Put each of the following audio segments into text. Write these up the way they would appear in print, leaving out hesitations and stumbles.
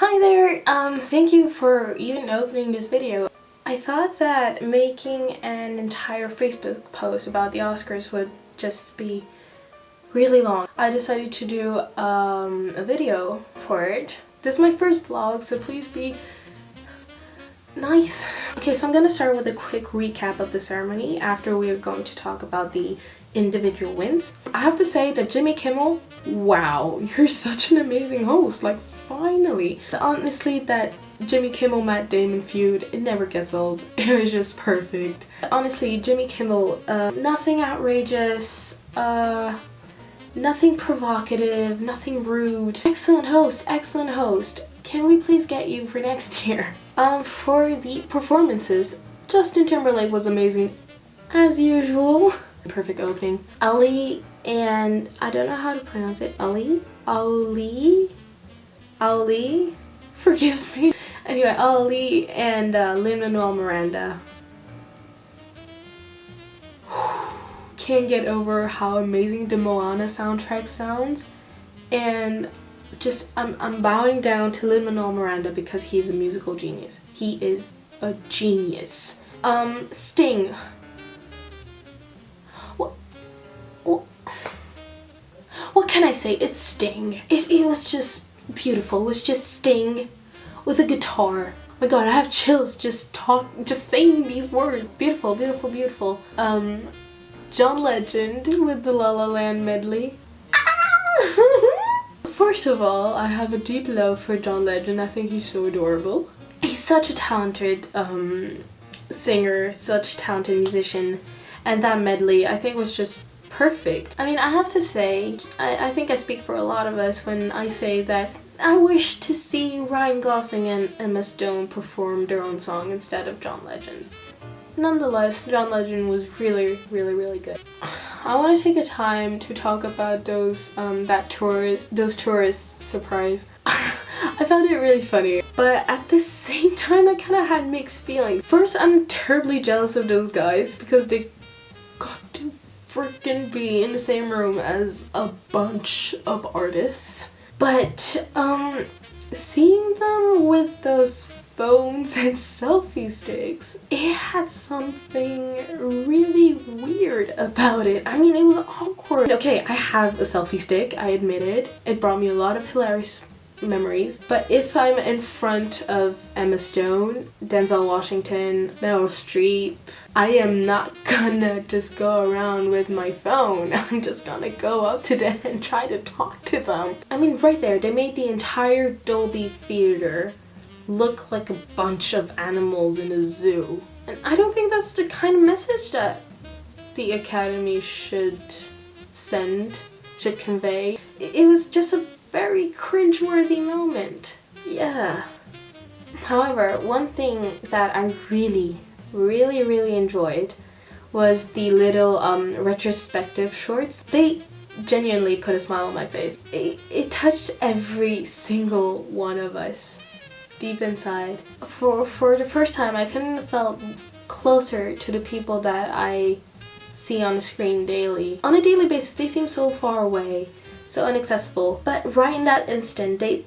Hi there, thank you for even opening this video. I thought that making an entire Facebook post about the Oscars would just be really long. I decided to do a video for it. This is my first vlog, so please be nice. Okay, so I'm gonna start with a quick recap of the ceremony after we are going to talk about the individual wins. I have to say that Jimmy Kimmel, wow, you're such an amazing host, like finally. Honestly, that Jimmy Kimmel Matt Damon feud, it never gets old. It was just perfect. Honestly, Jimmy Kimmel, nothing outrageous, nothing provocative, nothing rude. Excellent host, excellent host. Can we please get you for next year? For the performances, Justin Timberlake was amazing as usual. Perfect opening. Ali and I don't know how to pronounce it. Ali, forgive me. Anyway, Ali and Lin-Manuel Miranda. Can't get over how amazing the Moana soundtrack sounds, and just I'm bowing down to Lin-Manuel Miranda because he's a musical genius. He is a genius. Sting. What can I say? It's Sting. It was just beautiful. It was just Sting with a guitar. Oh my god, I have chills just saying these words. Beautiful, beautiful, beautiful. John Legend with the La La Land medley. First of all, I have a deep love for John Legend. I think he's so adorable. He's such a talented singer, such a talented musician, and that medley I think was just perfect. I mean, I have to say, I think I speak for a lot of us when I say that I wish to see Ryan Gosling and Emma Stone perform their own song instead of John Legend. Nonetheless, John Legend was really, really, really good. I want to take a time to talk about those tourist surprise. I found it really funny, but at the same time I kind of had mixed feelings. First, I'm terribly jealous of those guys because they got to freaking be in the same room as a bunch of artists. But seeing them with those phones and selfie sticks, it had something really weird about it. I mean, it was awkward. Okay, I have a selfie stick, I admit it. It brought me a lot of hilarious memories, but if I'm in front of Emma Stone, Denzel Washington, Meryl Streep, I am not gonna just go around with my phone. I'm just gonna go up to them and try to talk to them. I mean, right there, they made the entire Dolby Theater look like a bunch of animals in a zoo. And I don't think that's the kind of message that the Academy should convey. It was just a very cringeworthy moment. Yeah. However, one thing that I really enjoyed was the little retrospective shorts. They genuinely put a smile on my face. It touched every single one of us deep inside. For the first time, I couldn't have felt closer to the people that I see on the screen daily. On a daily basis, they seem so far away, so inaccessible. But right in that instant, they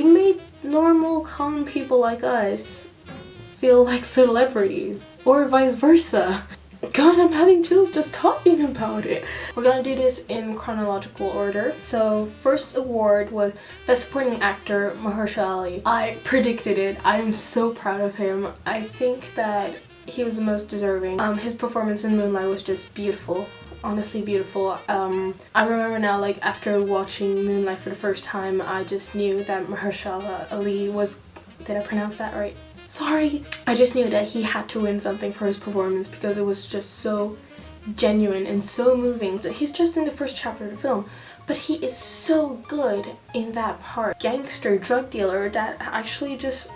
made normal, common people like us feel like celebrities, or vice versa. God, I'm having chills just talking about it. We're gonna do this in chronological order. So first award was Best Supporting Actor, Mahershala Ali. I predicted it. I'm so proud of him. I think that he was the most deserving. His performance in Moonlight was just beautiful. Honestly beautiful. I remember now, like, after watching Moonlight for the first time, I just knew that Mahershala Ali was, did I pronounce that right? Sorry. I just knew that he had to win something for his performance because it was just so genuine and so moving. He's just in the first chapter of the film, but he is so good in that part. Gangster drug dealer that actually just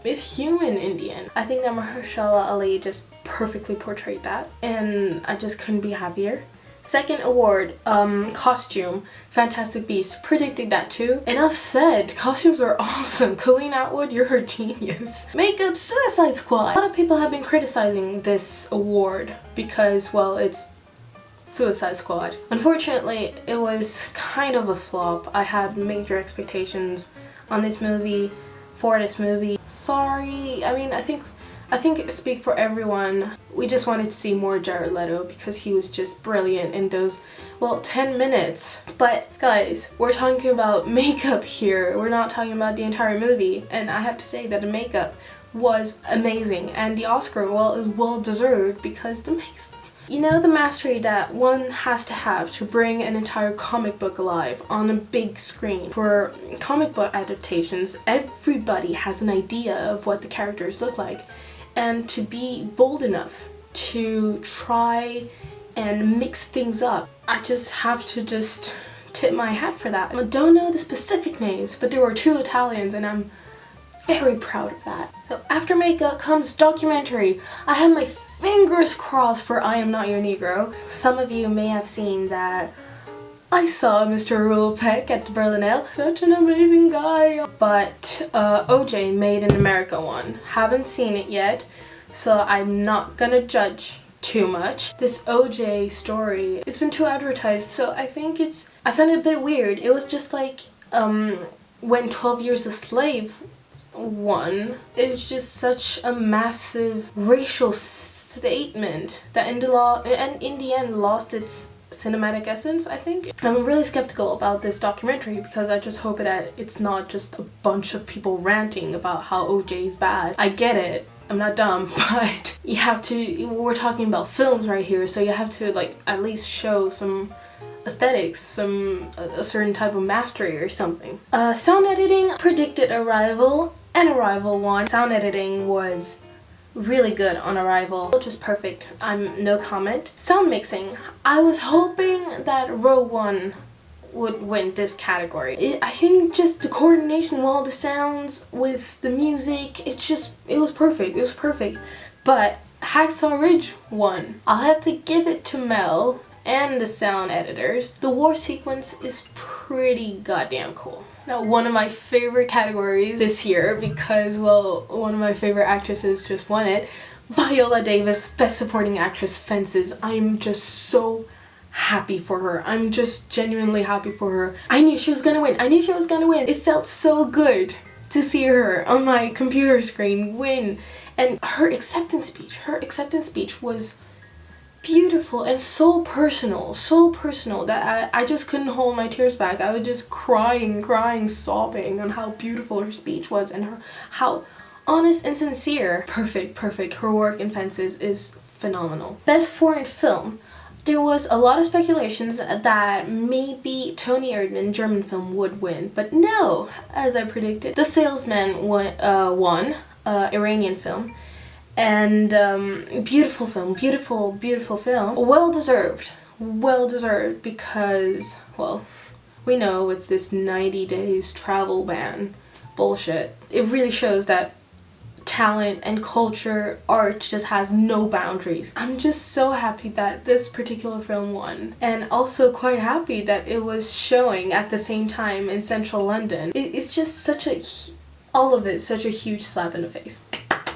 is human in the end. I think that Mahershala Ali just perfectly portrayed that, and I just couldn't be happier. Second award, costume, Fantastic Beasts. Predicted that too. Enough said. Costumes are awesome. Colleen Atwood, you're a genius. Makeup, Suicide Squad. A lot of people have been criticizing this award because, well, it's Suicide Squad. Unfortunately, it was kind of a flop. I had major expectations on this movie. for this movie. Sorry, I mean, I think it speaks for everyone. We just wanted to see more Jared Leto because he was just brilliant in those, well, 10 minutes. But guys, we're talking about makeup here. We're not talking about the entire movie. And I have to say that the makeup was amazing. And the Oscar, well, is well deserved because the makeup, you know, the mastery that one has to have to bring an entire comic book alive on a big screen. For comic book adaptations, everybody has an idea of what the characters look like. And to be bold enough to try and mix things up, I just have to just tip my hat for that. I don't know the specific names, but there were 2 Italians and I'm very proud of that. So after makeup comes documentary. I have my fingers crossed for I Am Not Your Negro. Some of you may have seen that I saw Mr. Roel Peck at the Berlinale. Such an amazing guy. But OJ Made in America one. Haven't seen it yet, so I'm not gonna judge too much. This OJ story, it's been too advertised, so I think I found it a bit weird. It was just like when 12 Years a Slave won. It was just such a massive racial statement that in the end lost its cinematic essence, I think. I'm really skeptical about this documentary because I just hope that it's not just a bunch of people ranting about how OJ is bad. I get it, I'm not dumb, but you have to, we're talking about films right here, so you have to like at least show some aesthetics, a certain type of mastery or something. Sound editing, predicted Arrival and Arrival won. Sound editing was really good on Arrival, just perfect. No comment. Sound mixing, I was hoping that Rogue One would win this category. I think just the coordination of all the sounds with the music, it was perfect. It was perfect. But Hacksaw Ridge won. I'll have to give it to Mel and the sound editors. The war sequence is pretty goddamn cool. Now, one of my favorite categories this year, because, well, one of my favorite actresses just won it, Viola Davis, Best Supporting Actress, Fences. I'm just so happy for her. I'm just genuinely happy for her. I knew she was gonna win. I knew she was gonna win. It felt so good to see her on my computer screen win. And her acceptance speech was beautiful and so personal that I just couldn't hold my tears back. I was just crying, sobbing on how beautiful her speech was and how honest and sincere. Perfect. Her work in Fences is phenomenal. Best foreign film. There was a lot of speculations that maybe Tony Erdmann, German film, would win, but no, as I predicted. The Salesman won, Iranian film. And beautiful film, beautiful film. Well deserved because, well, we know with this 90 days travel ban bullshit, it really shows that talent and culture, art just has no boundaries. I'm just so happy that this particular film won, and also quite happy that it was showing at the same time in central London. It's just such a huge slap in the face.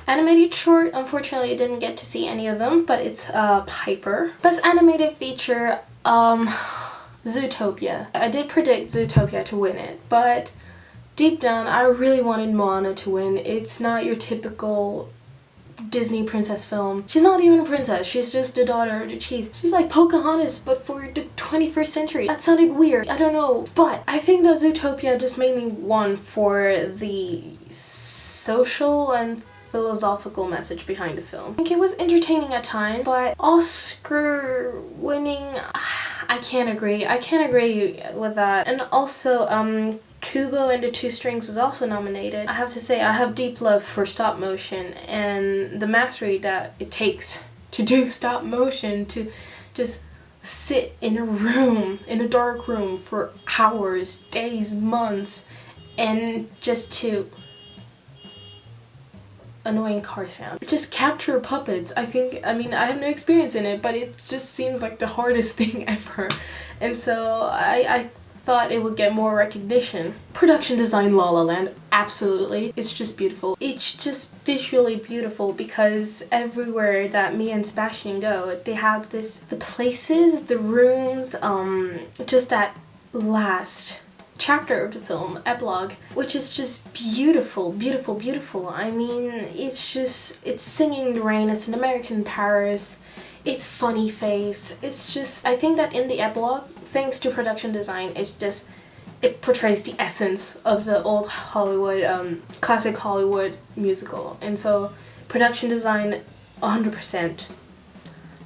Animated short, unfortunately I didn't get to see any of them, but it's Piper. Best animated feature, Zootopia. I did predict Zootopia to win it, but deep down I really wanted Moana to win. It's not your typical Disney princess film. She's not even a princess, she's just the daughter of the chief. She's like Pocahontas, but for the 21st century. That sounded weird, I don't know. But I think that Zootopia just mainly won for the social and philosophical message behind the film. I think it was entertaining at times, but Oscar winning, I can't agree. I can't agree with that. And also, Kubo and the Two Strings was also nominated. I have to say, I have deep love for stop motion and the mastery that it takes to do stop motion, to just sit in a room, in a dark room for hours, days, months, and just to annoying car sound. Just capture puppets. I have no experience in it, but it just seems like the hardest thing ever. And so I thought it would get more recognition. Production design, La La Land, absolutely. It's just beautiful. It's just visually beautiful because everywhere that me and Sebastian go, they have the places, the rooms, just that last chapter of the film, epilogue, which is just beautiful, beautiful, beautiful. I mean, it's singing in the rain, it's an American in Paris, it's funny face, it's just, I think that in the epilogue, thanks to production design, it portrays the essence of the old Hollywood, classic Hollywood musical. And so production design, 100%.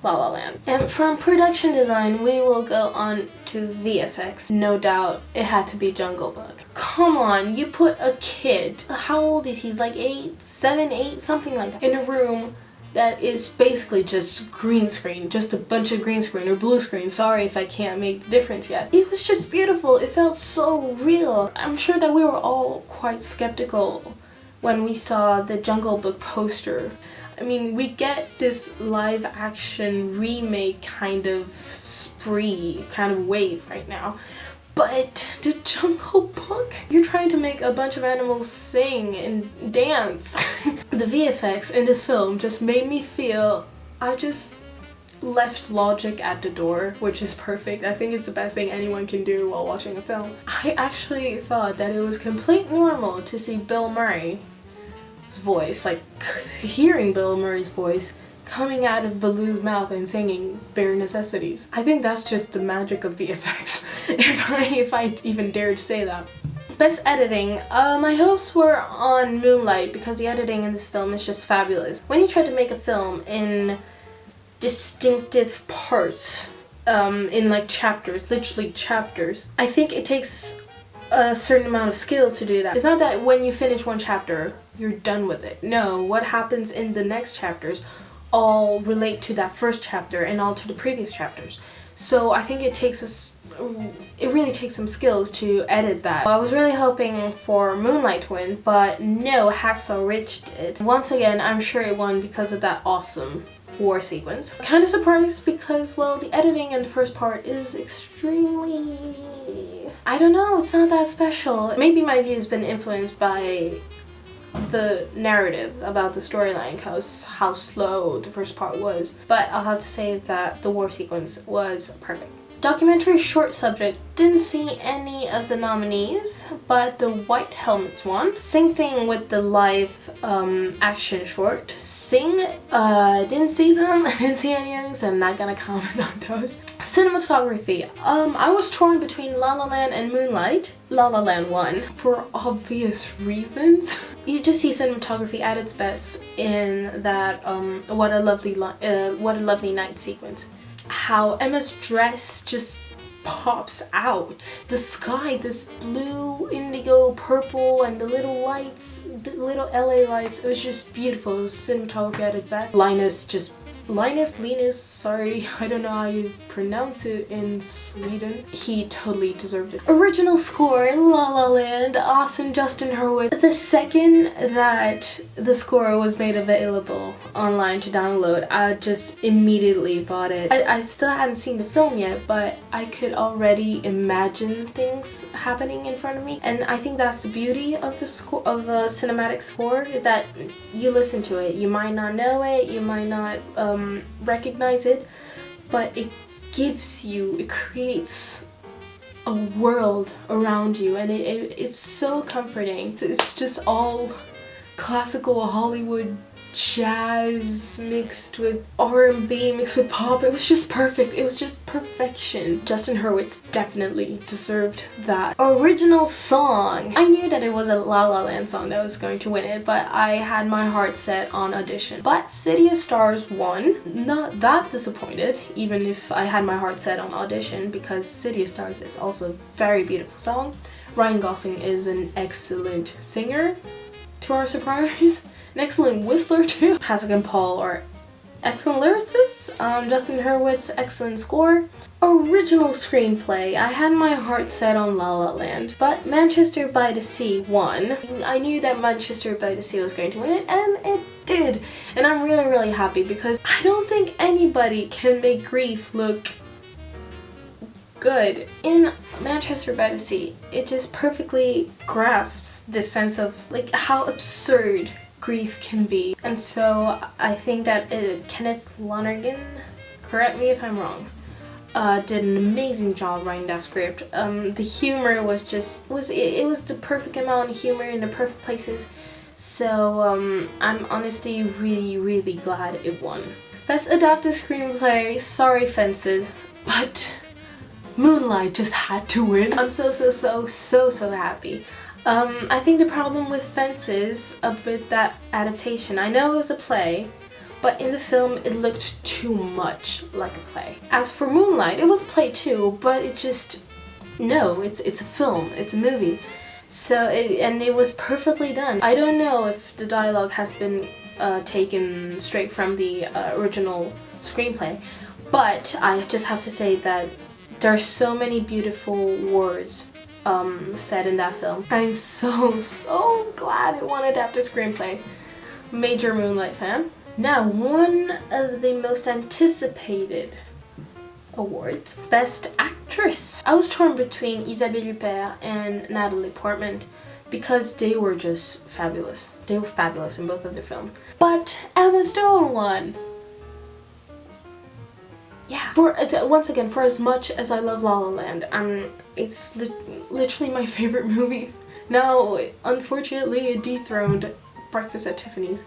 La La Land. And from production design, we will go on to VFX. No doubt, it had to be Jungle Book. Come on, you put a kid, how old is he? He's like 8, 7, 8, something like that, in a room that is basically just green screen, just a bunch of green screen or blue screen. Sorry if I can't make the difference yet. It was just beautiful. It felt so real. I'm sure that we were all quite skeptical when we saw the Jungle Book poster. I mean, we get this live action remake kind of spree, kind of wave right now. But the Jungle Book? You're trying to make a bunch of animals sing and dance. The VFX in this film just made me feel I just left logic at the door, which is perfect. I think it's the best thing anyone can do while watching a film. I actually thought that it was completely normal to see Bill Murray's voice, like hearing Bill Murray's voice coming out of Baloo's mouth and singing Bare Necessities. I think that's just the magic of VFX, if I even dare to say that. Best editing. My hopes were on Moonlight because the editing in this film is just fabulous. When you try to make a film in distinctive parts, in like chapters, literally chapters, I think it takes a certain amount of skills to do that. It's not that when you finish one chapter, you're done with it. No, what happens in the next chapters all relate to that first chapter and all to the previous chapters. So I think it really takes some skills to edit that. I was really hoping for Moonlight to win, but no, Hacksaw Ridge did. Once again, I'm sure it won because of that awesome war sequence. Kind of surprised because, well, the editing in the first part is extremely, I don't know, it's not that special. Maybe my view has been influenced by the narrative about the storyline, how slow the first part was, but I'll have to say that the war sequence was perfect. Documentary short subject, didn't see any of the nominees, but the White Helmets won. Same thing with the live action short. Sing, didn't see them, didn't see any of them, so I'm not gonna comment on those. Cinematography, I was torn between La La Land and Moonlight. La La Land won for obvious reasons. You just see cinematography at its best in that What a Lovely Night sequence. How Emma's dress just pops out. The sky, this blue, indigo, purple, and the little lights, the little LA lights, it was just beautiful. It was cinematography at its best. Linus, sorry, I don't know how you pronounce it in Sweden. He totally deserved it. Original score, La La Land, awesome, Justin Hurwitz. The second that the score was made available online to download, I just immediately bought it. I still hadn't seen the film yet, but I could already imagine things happening in front of me. And I think that's the beauty of the score, of a cinematic score, is that you listen to it. You might not know it, you might not recognize it, but it creates a world around you, and it's so comforting. It's just all classical Hollywood jazz mixed with R&B mixed with pop. It was just perfect. It was just perfection. Justin Hurwitz definitely deserved that. Original song. I knew that it was a La La Land song that was going to win it, but I had my heart set on Audition. But City of Stars won. Not that disappointed, even if I had my heart set on Audition, because City of Stars is also a very beautiful song. Ryan Gosling is an excellent singer, to our surprise. An excellent whistler too. Pasek and Paul are excellent lyricists. Justin Hurwitz, excellent score. Original screenplay. I had my heart set on La La Land, but Manchester by the Sea won. I knew that Manchester by the Sea was going to win it, and it did. And I'm really, really happy because I don't think anybody can make grief look good. In Manchester by the Sea, it just perfectly grasps this sense of like how absurd grief can be. And so I think that Kenneth Lonergan, correct me if I'm wrong, did an amazing job writing that script. The humor was it was the perfect amount of humor in the perfect places. So I'm honestly really glad it won. Best Adapted Screenplay, sorry Fences, but Moonlight just had to win. I'm so happy. I think the problem with Fences, with that adaptation, I know it was a play, but in the film it looked too much like a play. As for Moonlight, it was a play too, but it just, no, it's a film, it's a movie. So, and it was perfectly done. I don't know if the dialogue has been taken straight from the original screenplay, but I just have to say that there are so many beautiful words said in that film. I'm so glad it won Adapted Screenplay. Major Moonlight fan. Now, one of the most anticipated awards, Best Actress. I was torn between Isabelle Huppert and Natalie Portman because they were just fabulous. They were fabulous in both of their films. But Emma Stone won. Yeah. Once again, for as much as I love La La Land, it's literally my favorite movie. Now, unfortunately, it dethroned Breakfast at Tiffany's.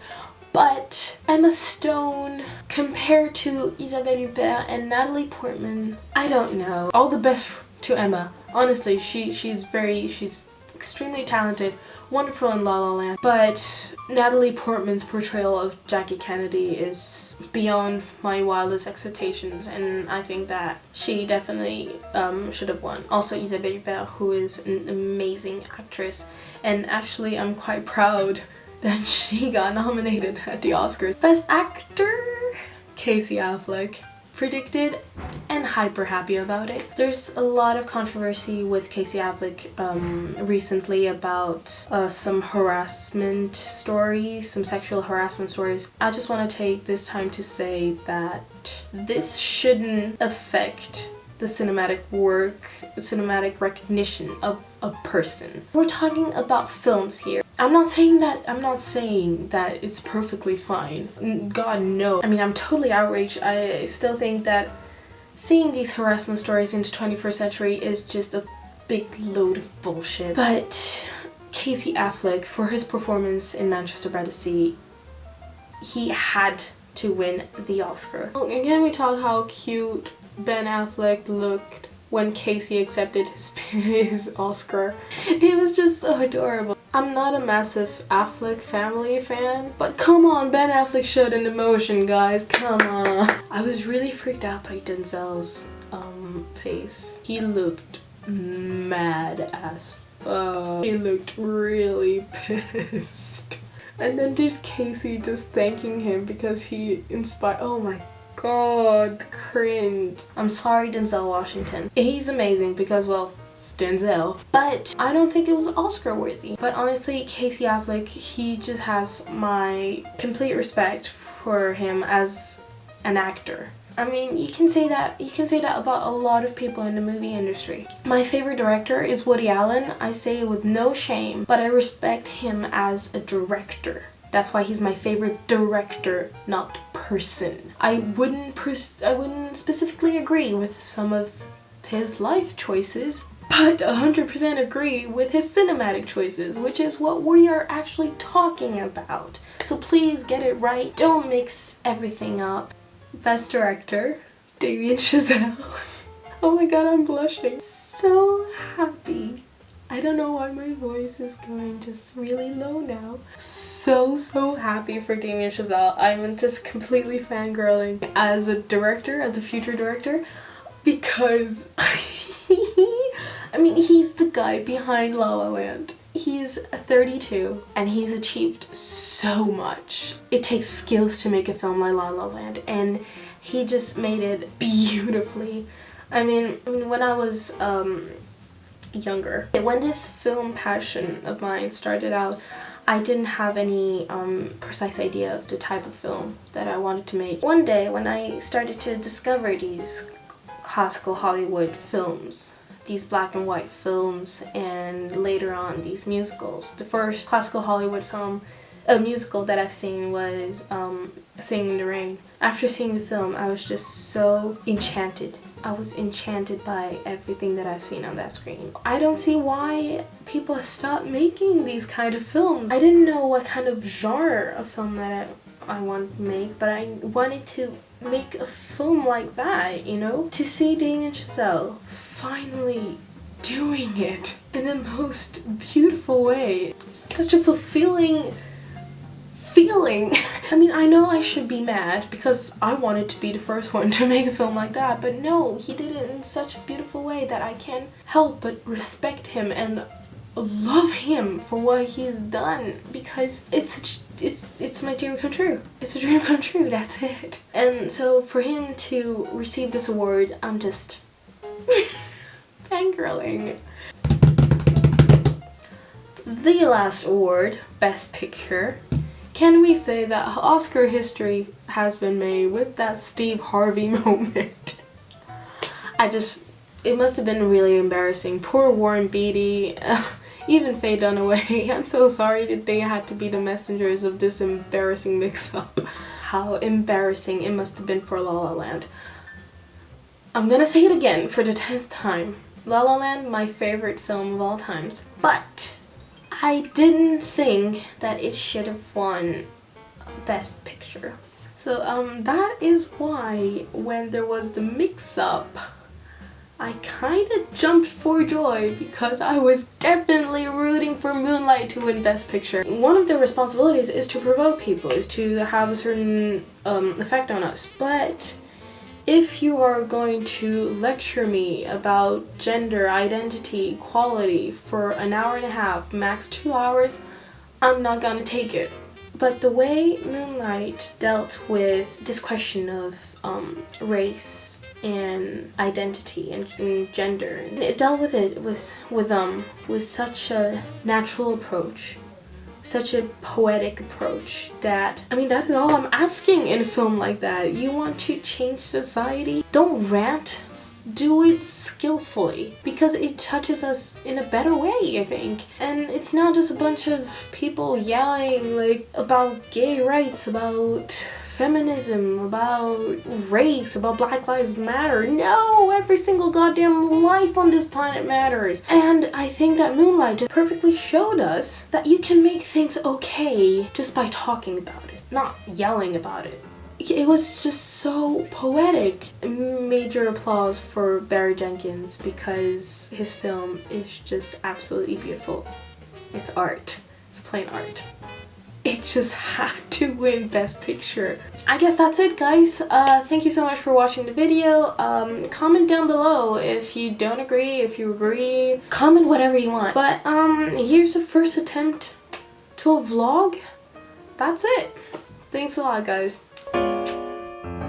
But Emma Stone, compared to Isabelle Huppert and Natalie Portman, I don't know. All the best to Emma. Honestly, she's extremely talented, wonderful in La La Land. But Natalie Portman's portrayal of Jackie Kennedy is beyond my wildest expectations, and I think that she definitely should have won. Also, Isabelle Huppert, who is an amazing actress, and actually I'm quite proud that she got nominated at the Oscars. Best Actor, Casey Affleck. Predicted and hyper happy about it. There's a lot of controversy with Casey Affleck recently about some harassment stories, some sexual harassment stories. I just want to take this time to say that this shouldn't affect the cinematic work, the cinematic recognition of a person. We're talking about films here. I'm not saying that it's perfectly fine. God, no. I mean, I'm totally outraged. I still think that seeing these harassment stories into 21st century is just a big load of bullshit. But Casey Affleck, for his performance in Manchester by the Sea, he had to win the Oscar. Can we talk how cute Ben Affleck looked when Casey accepted his Oscar? It was just so adorable. I'm not a massive Affleck family fan, but come on, Ben Affleck showed an emotion, guys, come on. I was really freaked out by Denzel's face. He looked mad as fuck. He looked really pissed. And then there's Casey just thanking him because he inspired. Oh my god, cringe. I'm sorry, Denzel Washington. He's amazing because, well, it's Denzel. But I don't think it was Oscar worthy. But honestly, Casey Affleck, he just has my complete respect for him as an actor. I mean, you can say that about a lot of people in the movie industry. My favorite director is Woody Allen. I say it with no shame, but I respect him as a director. That's why he's my favorite director, not person. I wouldn't specifically agree with some of his life choices, but 100% agree with his cinematic choices, which is what we are actually talking about. So please get it right. Don't mix everything up. Best Director, Damien Chazelle. Oh my god, I'm blushing. So happy. I don't know why my voice is going just really low now. So happy for Damien Chazelle. I'm just completely fangirling as a director, as a future director, because I mean, he's the guy behind La La Land. He's 32 and he's achieved so much. It takes skills to make a film like La La Land, and he just made it beautifully. I mean when I was younger, when this film passion of mine started out, I didn't have any precise idea of the type of film that I wanted to make. One day when I started to discover these classical Hollywood films, these black and white films, and later on these musicals. The first classical Hollywood film a musical that I've seen was Singing in the Rain. After seeing the film, I was just so enchanted. I was enchanted by everything that I've seen on that screen. I don't see why people have stopped making these kind of films. I didn't know what kind of genre of film that I wanted to make, but I wanted to make a film like that, you know? To see Damien Chazelle finally doing it in the most beautiful way. It's such a fulfilling feeling. I mean, I know I should be mad because I wanted to be the first one to make a film like that, but no, he did it in such a beautiful way that I can't help but respect him and love him for what he's done, because it's my dream come true. It's a dream come true, that's it. And so for him to receive this award, I'm just fangirling. The last award, Best Picture. Can we say that Oscar history has been made with that Steve Harvey moment? It must have been really embarrassing. Poor Warren Beatty, even Faye Dunaway. I'm so sorry that they had to be the messengers of this embarrassing mix-up. How embarrassing it must have been for La La Land. I'm gonna say it again for the 10th time. La La Land, my favorite film of all times. But I didn't think that it should have won Best Picture. So that is why when there was the mix-up, I kind of jumped for joy because I was definitely rooting for Moonlight to win Best Picture. One of the responsibilities is to provoke people, is to have a certain effect on us. But if you are going to lecture me about gender, identity, equality for an hour and a half, max 2 hours, I'm not gonna take it. But the way Moonlight dealt with this question of race and identity and gender, and it dealt with it with such a natural approach, such a poetic approach, that, I mean, that is all I'm asking in a film like that. You want to change society? Don't rant. Do it skillfully, because it touches us in a better way, I think. And it's not just a bunch of people yelling like about gay rights, about feminism, about race, about Black Lives Matter. No, every single goddamn life on this planet matters. And I think that Moonlight just perfectly showed us that you can make things okay just by talking about it, not yelling about it. It was just so poetic. Major applause for Barry Jenkins, because his film is just absolutely beautiful. It's art. It's plain art. It just had to win Best Picture. I guess that's it, guys. Thank you so much for watching the video. Comment down below if you don't agree, if you agree. Comment whatever you want. But here's the first attempt to a vlog. That's it. Thanks a lot, guys.